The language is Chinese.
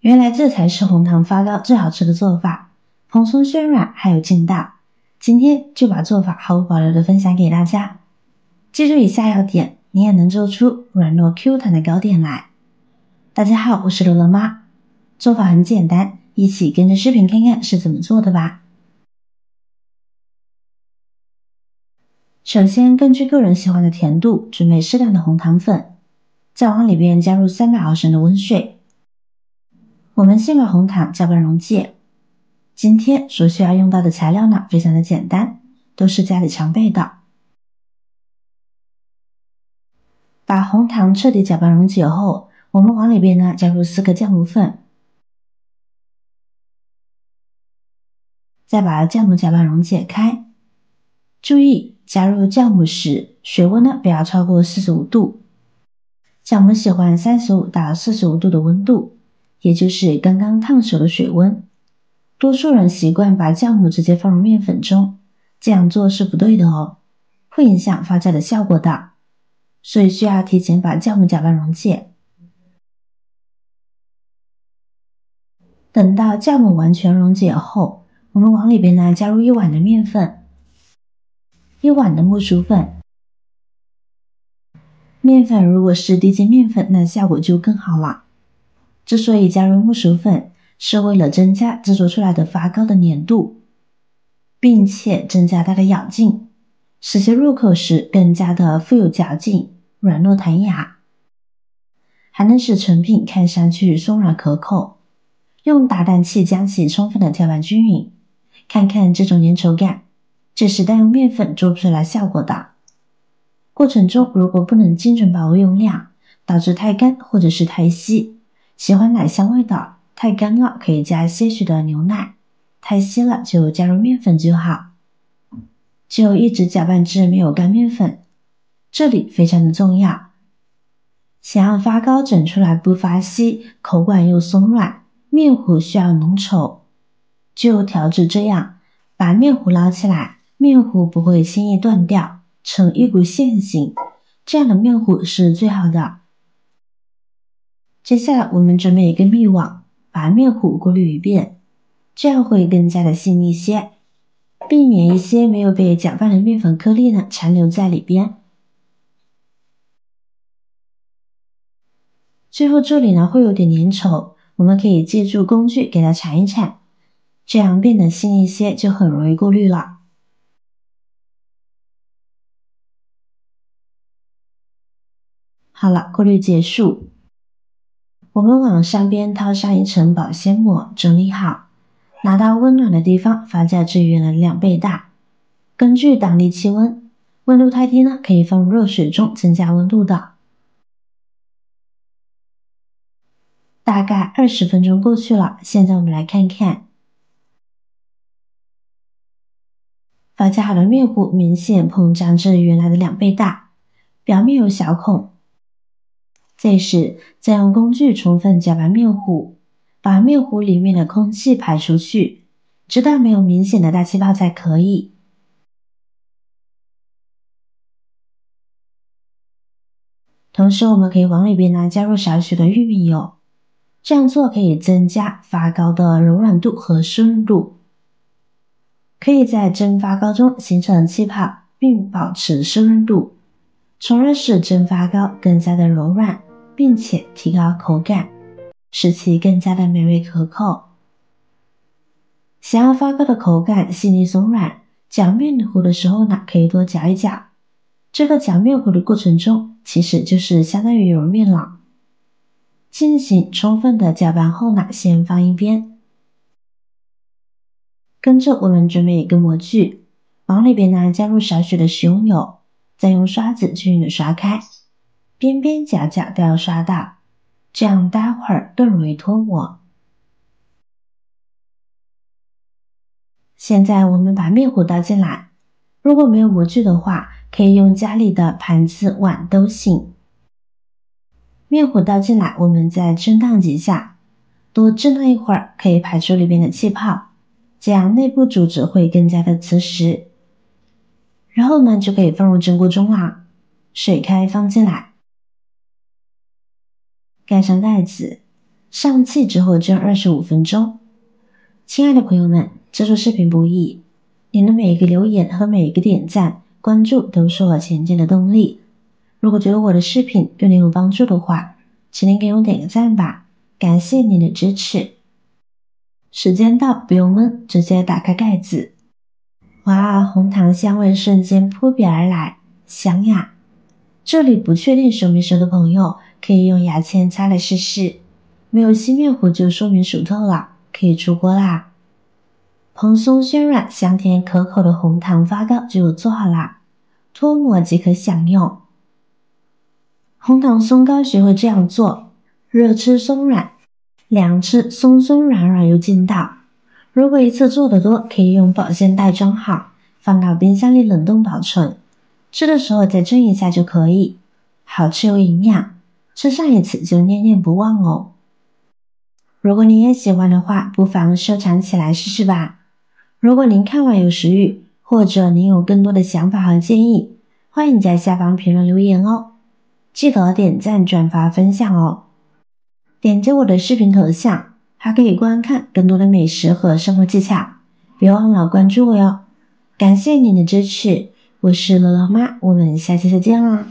原来这才是红糖发糕最好吃的做法，蓬松暄软还有劲道。今天就把做法毫无保留的分享给大家。记住以下要点，你也能做出软糯 Q 弹的糕点来。大家好，我是罗罗妈。做法很简单，一起跟着视频看看是怎么做的吧。首先根据个人喜欢的甜度，准备适量的红糖粉，再往里边加入300毫升的温水。我们先把红糖搅拌溶解。今天所需要用到的材料呢，非常的简单，都是家里常备的。把红糖彻底搅拌溶解后，我们往里边呢加入4个酵母粉，再把酵母搅拌溶解开。注意加入酵母时，水温呢不要超过45度。酵母喜欢35到45度的温度，也就是刚刚烫熟的水温。多数人习惯把酵母直接放入面粉中，这样做是不对的哦，会影响发酵的效果的。所以需要提前把酵母搅拌溶解。等到酵母完全溶解后，我们往里边呢加入1碗的面粉，1碗的木薯粉。面粉如果是低筋面粉，那效果就更好了。之所以加入木薯粉，是为了增加制作出来的发糕的粘度，并且增加它的咬劲，使其入口时更加的富有嚼劲，软糯弹牙，还能使成品看上去松软可口。用打蛋器将其充分的调拌均匀，看看这种粘稠感，这是单用面粉做不出来效果的。过程中如果不能精准把握用量，导致太干或者是太稀，喜欢奶香味的，太干了可以加些许的牛奶，太稀了就加入面粉就好。就一直搅拌至没有干面粉，这里非常的重要。想要发糕整出来不发稀，口感又松软，面糊需要浓稠，就调至这样，把面糊捞起来，面糊不会轻易断掉，呈一股线形，这样的面糊是最好的。接下来我们准备一个密网，把面糊过滤一遍，这样会更加的细腻些，避免一些没有被搅拌的面粉颗粒呢残留在里边。最后这里呢会有点粘稠，我们可以借助工具给它铲一铲，这样变得细腻些就很容易过滤了。好了，过滤结束。我们往上边套上一层保鲜膜，整理好，拿到温暖的地方发酵至原来的2倍大。根据当地气温，温度太低呢，可以放入热水中增加温度的。大概20分钟过去了，现在我们来看看，发酵好的面糊明显膨胀至原来的2倍大，表面有小孔。这时再用工具充分搅拌面糊，把面糊里面的空气排出去，直到没有明显的大气泡才可以。同时我们可以往里边呢加入少许的玉米油，这样做可以增加发糕的柔软度和湿润度，可以在蒸发糕中形成气泡并保持湿润度，从而使蒸发糕更加的柔软，并且提高口感，使其更加的美味可口。想要发糕的口感细腻松软，搅面糊的时候呢，可以多搅一搅。这个搅面糊的过程中，其实就是相当于揉面了。进行充分的搅拌后呢，先放一边。跟着我们准备一个模具，往里边呢加入少许的食用油，再用刷子均匀的刷开，边边角角都要刷到，这样待会儿更容易脱模。现在我们把面糊倒进来，如果没有模具的话，可以用家里的盘子、碗都行。面糊倒进来，我们再震荡几下，多震荡一会儿，可以排出里边的气泡，这样内部组织会更加的瓷实。然后呢，就可以放入蒸锅中啦。水开放进来，盖上盖子，上气之后蒸25分钟。亲爱的朋友们，制作视频不易，您的每一个留言和每一个点赞、关注都是我前进的动力。如果觉得我的视频对您有帮助的话，请您给我点个赞吧，感谢您的支持。时间到，不用焖，直接打开盖子。哇，红糖香味瞬间扑鼻而来，香呀！这里不确定熟没熟的朋友，可以用牙签擦来试试。没有熄灭火就说明熟透了，可以出锅啦。蓬松暄软、香甜可口的红糖发糕就做好啦，脱模即可享用。红糖松糕学会这样做：热吃松软，凉吃松松软软又劲道。如果一次做得多，可以用保鲜袋装好，放到冰箱里冷冻保存，吃的时候再蒸一下就可以。好吃又营养，吃上一次就念念不忘哦。如果您也喜欢的话，不妨收藏起来试试吧。如果您看完有食欲，或者您有更多的想法和建议，欢迎在下方评论留言哦。记得点赞、转发、分享哦。点击我的视频头像，还可以观看更多的美食和生活技巧。别忘了关注我哟。感谢您的支持，我是乐乐妈，我们下期再见啦。